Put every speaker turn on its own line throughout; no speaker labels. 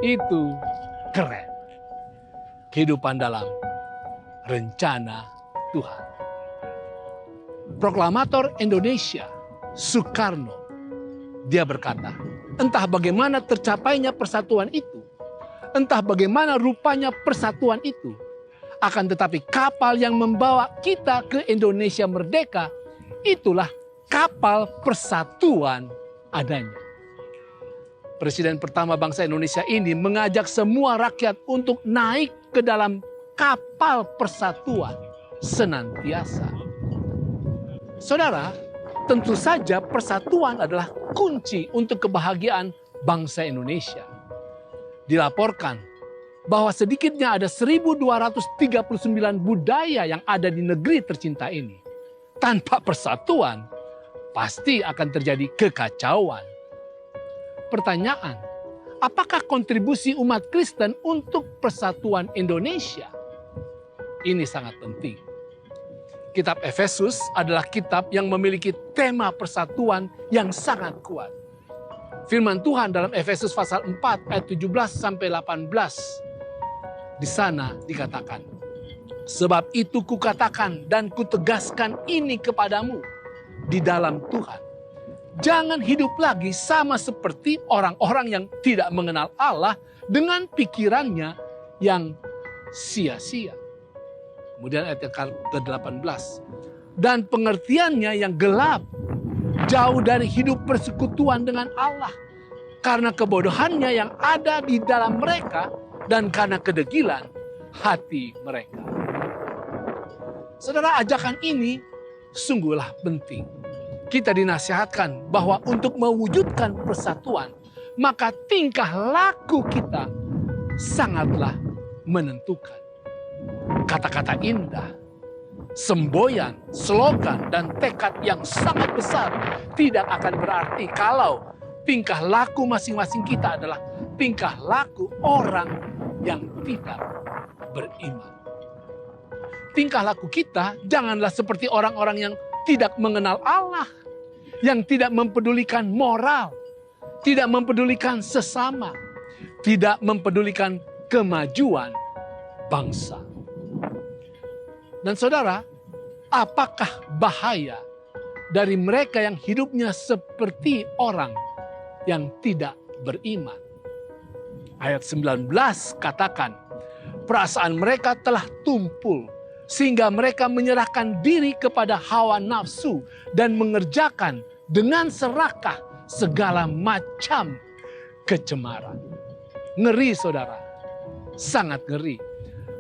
Itu keren. Kehidupan dalam rencana Tuhan. Proklamator Indonesia, Soekarno, dia berkata, entah bagaimana tercapainya persatuan itu, entah bagaimana rupanya persatuan itu, akan tetapi kapal yang membawa kita ke Indonesia merdeka, itulah kapal persatuan adanya. Presiden pertama bangsa Indonesia ini mengajak semua rakyat untuk naik ke dalam kapal persatuan senantiasa. Saudara, tentu saja persatuan adalah kunci untuk kebahagiaan bangsa Indonesia. Dilaporkan bahwa sedikitnya ada 1239 budaya yang ada di negeri tercinta ini. Tanpa persatuan, pasti akan terjadi kekacauan. Pertanyaan, apakah kontribusi umat Kristen untuk persatuan Indonesia? Ini sangat penting. Kitab Efesus adalah kitab yang memiliki tema persatuan yang sangat kuat. Firman Tuhan dalam Efesus pasal 4 ayat 17 sampai 18. Di sana dikatakan, sebab itu kukatakan dan kutegaskan ini kepadamu di dalam Tuhan. Jangan hidup lagi sama seperti orang-orang yang tidak mengenal Allah dengan pikirannya yang sia-sia. Kemudian ayat ke-18. Dan pengertiannya yang gelap, jauh dari hidup persekutuan dengan Allah. Karena kebodohannya yang ada di dalam mereka dan karena kedegilan hati mereka. Saudara, ajakan ini sungguhlah penting. Kita dinasihatkan bahwa untuk mewujudkan persatuan, maka tingkah laku kita sangatlah menentukan. Kata-kata indah, semboyan, slogan, dan tekad yang sangat besar tidak akan berarti kalau tingkah laku masing-masing kita adalah tingkah laku orang yang tidak beriman. Tingkah laku kita janganlah seperti orang-orang yang tidak mengenal Allah, yang tidak mempedulikan moral, tidak mempedulikan sesama, tidak mempedulikan kemajuan bangsa. Dan saudara, apakah bahaya dari mereka yang hidupnya seperti orang yang tidak beriman? Ayat 19 katakan, perasaan mereka telah tumpul sehingga mereka menyerahkan diri kepada hawa nafsu dan mengerjakan dengan serakah segala macam kecemaran. Ngeri saudara, sangat ngeri.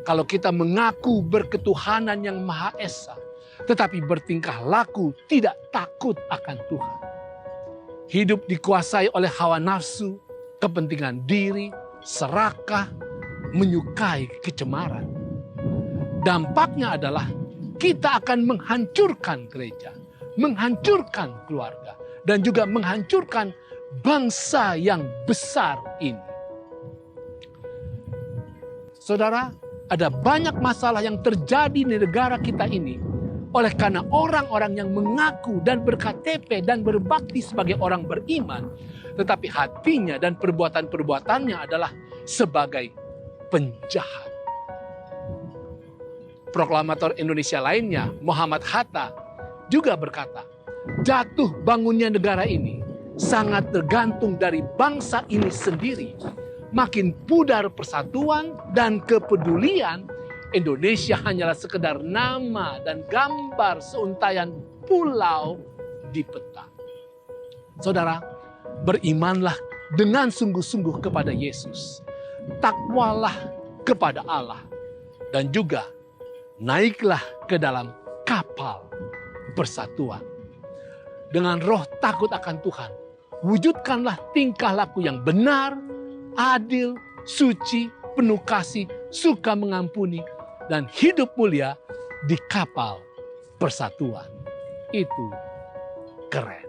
Kalau kita mengaku berketuhanan yang Maha Esa, tetapi bertingkah laku tidak takut akan Tuhan. Hidup dikuasai oleh hawa nafsu, kepentingan diri, serakah, menyukai kecemaran. Dampaknya adalah kita akan menghancurkan gereja, menghancurkan keluarga, dan juga menghancurkan bangsa yang besar ini. Saudara, ada banyak masalah yang terjadi di negara kita ini oleh karena orang-orang yang mengaku dan ber-KTP dan berbakti sebagai orang beriman, tetapi hatinya dan perbuatan-perbuatannya adalah sebagai penjahat. Proklamator Indonesia lainnya, Muhammad Hatta, juga berkata, jatuh bangunnya negara ini sangat tergantung dari bangsa ini sendiri. Makin pudar persatuan dan kepedulian, Indonesia hanyalah sekedar nama dan gambar seuntaian pulau di peta. Saudara, berimanlah dengan sungguh-sungguh kepada Yesus. Takwalah kepada Allah. Dan juga naiklah ke dalam kapal persatuan. Dengan roh takut akan Tuhan, wujudkanlah tingkah laku yang benar, adil, suci, penuh kasih, suka mengampuni, dan hidup mulia di kapal persatuan. Itu keren.